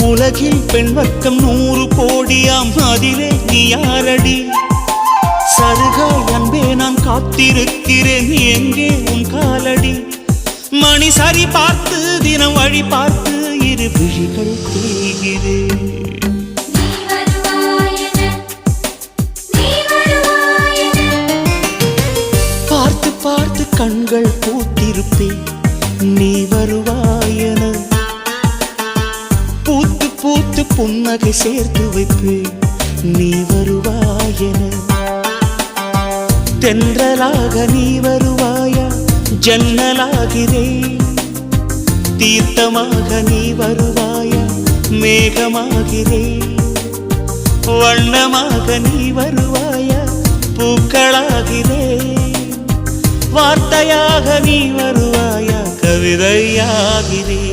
உலகில் பெண் வர்க்கம் 100 கோடியாம், அதிலே நீ யாரடி? சருகாய் அன்பே நான் காத்திருக்கிறேன், எங்கே உன் காலடி? மணி சரி பார்த்து தினம் வழி பார்த்து இரு விழிகள் தேய்கிறேன். பார்த்து பார்த்து கண்கள் பூத்திருப்பேன், நீ வருவாயன. பூத்து பூத்து புன்னகை சேர்த்து வைப்பேன், நீ வருவாயன. தென்றலாக நீ வருவாயா? ஜன்னலாகிறேன். தீர்த்தமாக நீ வருவாயா? மேகமாகிறேன். வண்ணமாக நீ வருவாயா? பூக்களாகிறேன். வார்த்தையாக நீ வருவாயா? கவிதையாகிறேன்.